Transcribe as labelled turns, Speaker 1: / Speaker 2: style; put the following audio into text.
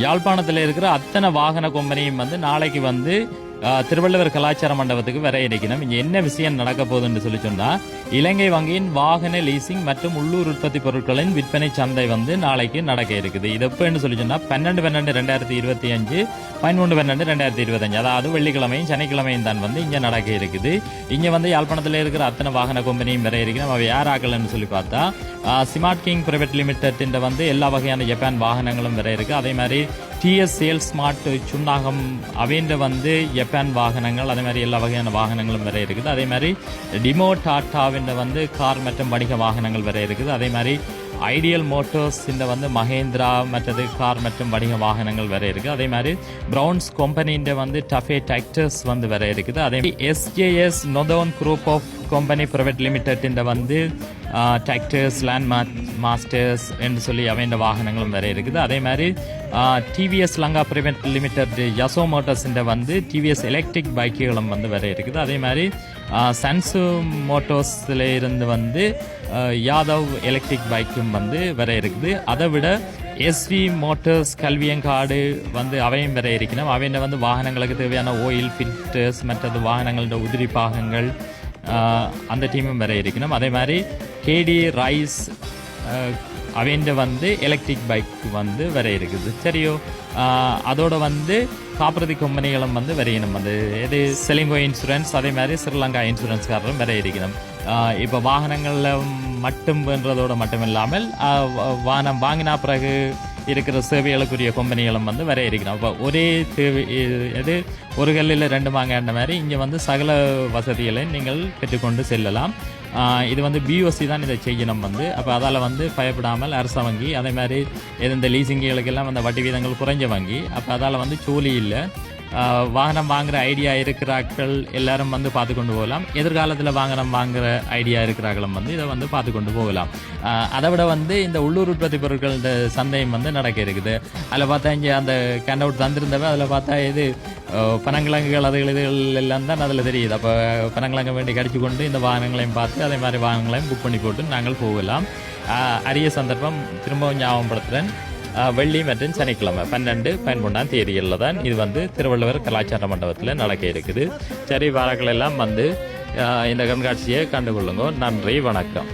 Speaker 1: யாழ்ப்பாணத்தில் இருக்கிற அத்தனை வாகன கம்பெனியும் வந்து நாளைக்கு வந்து திருவள்ளுவர் கலாச்சார மண்டபத்துக்கு வர இருக்கணும். இங்கே என்ன விஷயம் நடக்க போகுதுன்னு சொல்லி சொன்னால், இலங்கை வங்கியின் வாகன லீசிங் மற்றும் உள்ளூர் உற்பத்தி பொருட்களின் விற்பனை சந்தை வந்து நாளைக்கு நடக்க இருக்குது. இது எப்போன்னு சொல்லி சொன்னால் 12/12/2025 13/12/2025, அதாவது வெள்ளிக்கிழமையும் சனிக்கிழமையும் தான் வந்து இங்கே நடக்க இருக்குது. இங்கே வந்து யாழ்ப்பாணத்தில் இருக்கிற அத்தனை வாகன கம்பெனியும் வர இருக்கணும். அவை யார் ஆக்கலன்னு சொல்லி பார்த்தா ஸ்மார்ட் கிங் பிரைவேட் லிமிடெட் வந்து எல்லா வகையான ஜப்பான் வாகனங்களும் வர இருக்கு. அதே மாதிரி டிஎஸ் சேல் ஸ்மார்ட் சுன்னாகம் அவைன்ற வந்து ஜப்பான் வாகனங்கள், அதே மாதிரி எல்லா வகையான வாகனங்களும் வர இருக்குது. அதே மாதிரி டிமோ டாட்டாவின்ற வந்து கார் மற்றும் வணிக வாகனங்கள் வர இருக்குது. அதே மாதிரி ஐடியல் மோட்டர்ஸ் இந்த வந்து மகேந்திரா மற்றது கார் மற்றும் வணிக வாகனங்கள் வர இருக்குது. அதே மாதிரி பிரவுன்ஸ் கம்பெனின்ற வந்து டஃபே டிராக்டர்ஸ் வந்து வர இருக்குது. அதே மாதிரி SJS northern group of company private limited இந்த வந்து டிராக்டர்ஸ் லேண்ட் மாஸ்டர்ஸ் என்று சொல்லி அவைந்த வாகனங்களும் வர இருக்குது. அதே மாதிரி TVS Lanka private limited Yesso motors இந்த வந்து டிவிஎஸ் எலக்ட்ரிக் பைக்குகளும் வந்து வர இருக்குது. அதே மாதிரி சன்சு மோட்டோர்ஸில் இருந்து வந்து யாதவ் எலக்ட்ரிக் பைக்கும் வந்து வர இருக்குது. அதை விட எஸ்வி மோட்டர்ஸ் கல்வியங்காடு வந்து அவையும் வர இருக்கணும். அவையில் வந்து வாகனங்களுக்கு தேவையான ஆயில் ஃபில்டர்ஸ் மற்றது வாகனங்களோட உதிரி பாகங்கள் அந்த டீமும் வர இருக்கணும். அதே மாதிரி கேடி ரைஸ் அவைண்ட வந்து எலக்ட்ரிக் பைக் வந்து வர இருக்குது. சரியோ, அதோட வந்து காப்புறுதி கம்பெனிகளும் வந்து வரையணும். வந்து எது செலிங்கோ இன்சூரன்ஸ், அதே மாதிரி ஸ்ரீலங்கா இன்சூரன்ஸ்காரரும் வர இருக்கணும். இப்போ வாகனங்களில் மட்டும் வென்றதோடு மட்டும் இல்லாமல் வாகனம் வாங்கினா பிறகு இருக்கிற சேவைகளுக்குரிய கம்பெனிகளும் வந்து வர இருக்கணும். அப்போ ஒரே தேவை எது ஒரு கல்லில் ரெண்டு மாங்கன்ற மாதிரி இங்கே வந்து சகல வசதிகளை நீங்கள் பெற்றுக்கொண்டு செல்லலாம். இது வந்து பிஓசி தான் இதை செய்யணும் வந்து. அப்போ அதால் வந்து பயப்படாமல் அரச வங்கி, அதே மாதிரி இந்த லீசிங்குகளுக்கெல்லாம் அந்த வட்டி வீதங்கள் குறைஞ்ச வங்கி. அப்போ அதால் வந்து சோலி இல்லை. வாகனம் வாங்குகிற ஐடியா இருக்கிறார்கள் எல்லாரும் வந்து பார்த்து கொண்டு போகலாம். எதிர்காலத்தில் வாகனம் வாங்குகிற ஐடியா இருக்கிறார்களும் வந்து இதை வந்து பார்த்து கொண்டு போகலாம். அதை விட வந்து இந்த உள்ளூர் உற்பத்தி பொருட்கள் சந்தையும் வந்து நடக்க இருக்குது. அதில் பார்த்தா இங்கே அந்த கேண்ட் அவுட் தந்திருந்தவ அதில் பார்த்தா இது பனங்கிழங்குகள் அதுகள் இதுகள் எல்லாம் தான் அதில் தெரியுது. அப்போ பனங்கிழங்க வேண்டி கடிச்சு கொண்டு இந்த வாகனங்களையும் பார்த்து அதே மாதிரி வாகனங்களையும் புக் பண்ணி போட்டு நாங்கள் போகலாம். அரிய சந்தர்ப்பம் திரும்பவும் ஞாபகப்படுத்துகிறேன். வெள்ளி மற்றும் சனிக்கிழமை 12-13 தேதிகளில் தான் இது வந்து திருவள்ளுவர் கலாச்சார மண்டபத்தில் நடக்க இருக்குது. சரி, வாரங்கள் எல்லாம் வந்து இந்த கண்காட்சியை கண்டுகொள்ளுங்க. நன்றி, வணக்கம்.